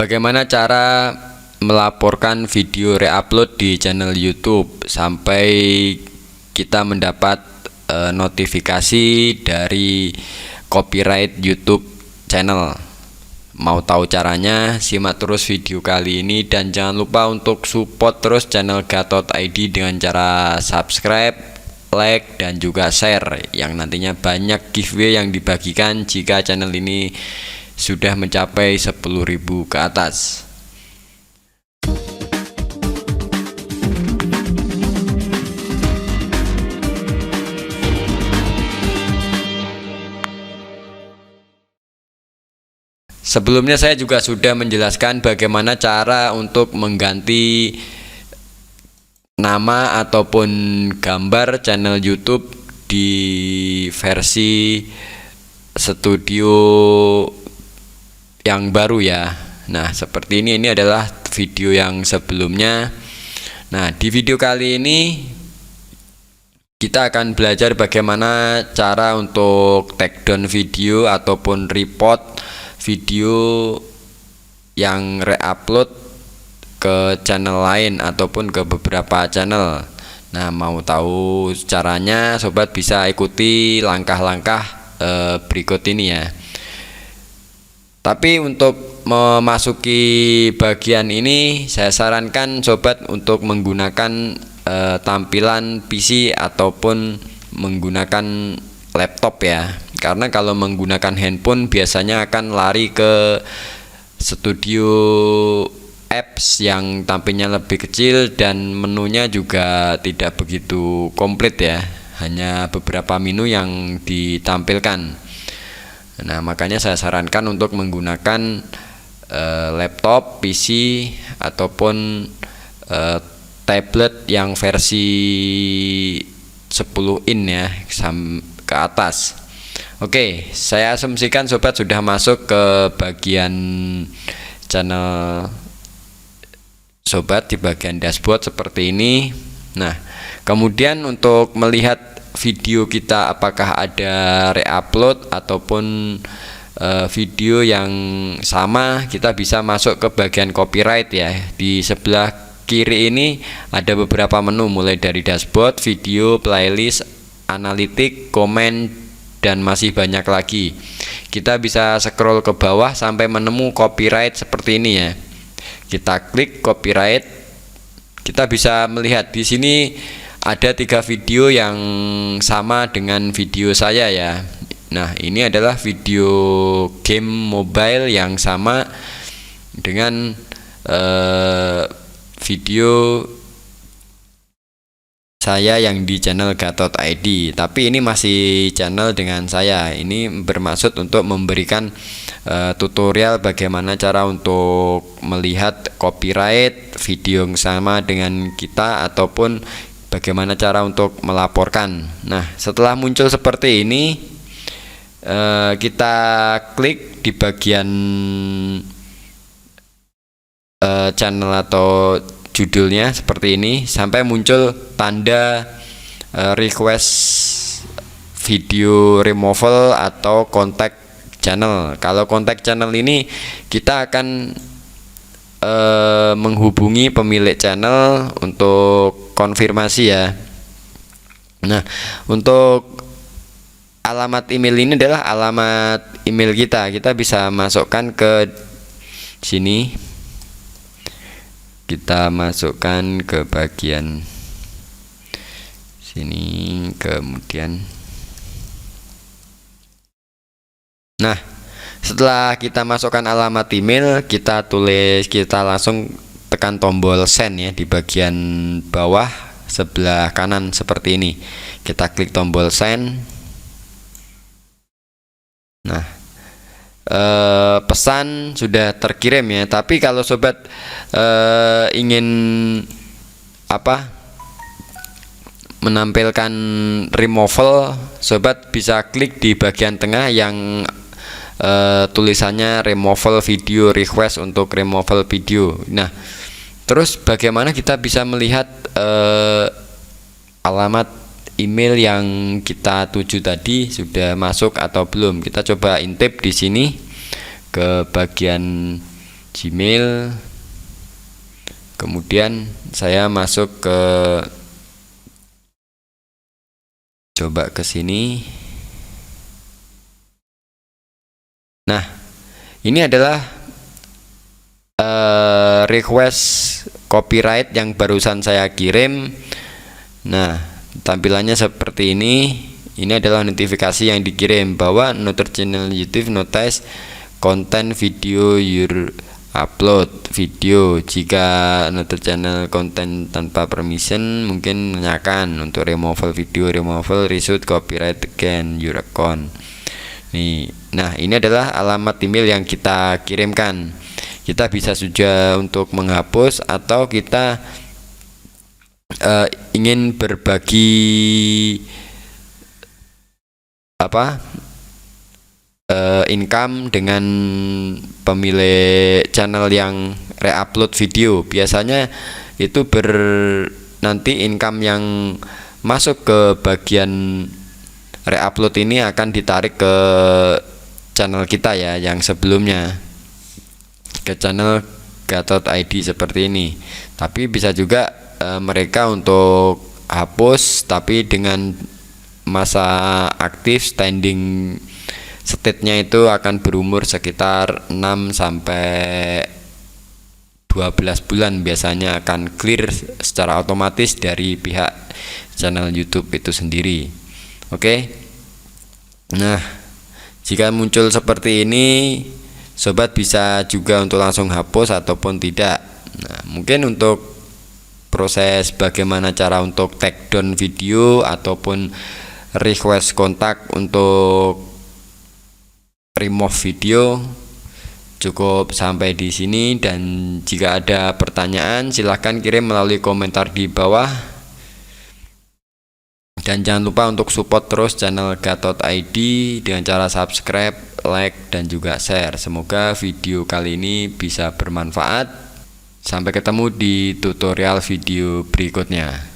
Bagaimana cara melaporkan video reupload di channel YouTube sampai kita mendapat notifikasi dari copyright YouTube channel? Mau tahu caranya? Simak terus video kali ini dan jangan lupa untuk support terus channel Gatot.id dengan cara subscribe, like, dan juga share, yang nantinya banyak giveaway yang dibagikan jika channel ini sudah mencapai 10.000 ke atas. Sebelumnya saya juga sudah menjelaskan bagaimana cara untuk mengganti nama ataupun gambar channel YouTube di versi studio yang baru ya. Nah, seperti ini adalah video yang sebelumnya. Nah, di video kali ini kita akan belajar bagaimana cara untuk take down video ataupun report video yang reupload ke channel lain ataupun ke beberapa channel. Nah, mau tahu caranya, sobat bisa ikuti langkah-langkah berikut ini ya. Tapi untuk memasuki bagian ini, saya sarankan sobat untuk menggunakan tampilan PC ataupun menggunakan laptop ya. Karena kalau menggunakan handphone biasanya akan lari ke studio apps yang tampilnya lebih kecil dan menunya juga tidak begitu komplit ya. Hanya beberapa menu yang ditampilkan. Nah, makanya saya sarankan untuk menggunakan laptop, PC ataupun tablet yang versi 10 in ya, ke atas. Oke, saya asumsikan sobat sudah masuk ke bagian channel sobat di bagian dashboard seperti ini. Nah, kemudian untuk melihat video kita apakah ada reupload ataupun video yang sama, kita bisa masuk ke bagian copyright ya. Di sebelah kiri ini ada beberapa menu mulai dari dashboard, video, playlist, analitik, komen, dan masih banyak lagi. Kita bisa scroll ke bawah sampai menemu copyright seperti ini ya. Kita klik copyright. Kita bisa melihat di sini ada 3 video yang sama dengan video saya ya. Nah, ini adalah video game mobile yang sama dengan video saya yang di channel Gatot.id. Tapi ini masih channel dengan saya. Ini bermaksud untuk memberikan tutorial bagaimana cara untuk melihat copyright video yang sama dengan kita ataupun bagaimana cara untuk melaporkan. Nah, setelah muncul seperti ini, kita klik di bagian channel atau judulnya seperti ini sampai muncul tanda request video removal atau contact channel. Kalau contact channel ini kita akan menghubungi pemilik channel untuk konfirmasi ya. Nah, untuk alamat email ini adalah alamat email kita. Kita bisa masukkan ke sini. Kita masukkan ke bagian sini, kemudian nah, setelah kita masukkan alamat email, kita langsung tekan tombol send ya di bagian bawah sebelah kanan seperti ini. Kita klik tombol send. Nah, pesan sudah terkirim ya. Tapi kalau sobat ingin menampilkan removal, sobat bisa klik di bagian tengah yang tulisannya removal video, request untuk removal video. Nah, terus bagaimana kita bisa melihat alamat email yang kita tuju tadi sudah masuk atau belum? Kita coba intip di sini ke bagian Gmail. Kemudian saya masuk ke, coba ke sini. Nah, ini adalah request copyright yang barusan saya kirim. Nah, tampilannya seperti ini. Ini adalah notifikasi yang dikirim bahwa Another Channel YouTube notice content video your upload video. Jika Another Channel konten tanpa permission, mungkin menanyakan untuk removal video, removal, reshoot, copyright again your account. Nah, ini adalah alamat email yang kita kirimkan. Kita bisa saja untuk menghapus, atau kita ingin berbagi income dengan pemilik channel yang reupload video. Biasanya itu nanti income yang masuk ke bagian reupload ini akan ditarik ke channel kita ya, yang sebelumnya ke channel Gatot.id seperti ini. Tapi bisa juga mereka untuk hapus, tapi dengan masa aktif standing state-nya itu akan berumur sekitar 6 sampai 12 bulan. Biasanya akan clear secara otomatis dari pihak channel YouTube itu sendiri. Oke. Nah, jika muncul seperti ini, sobat bisa juga untuk langsung hapus ataupun tidak. Nah, mungkin untuk proses bagaimana cara untuk take down video ataupun request kontak untuk remove video cukup sampai di sini. Dan jika ada pertanyaan, silahkan kirim melalui komentar di bawah. Dan jangan lupa untuk support terus channel Gatot.id dengan cara subscribe, like, dan juga share. Semoga video kali ini bisa bermanfaat. Sampai ketemu di tutorial video berikutnya.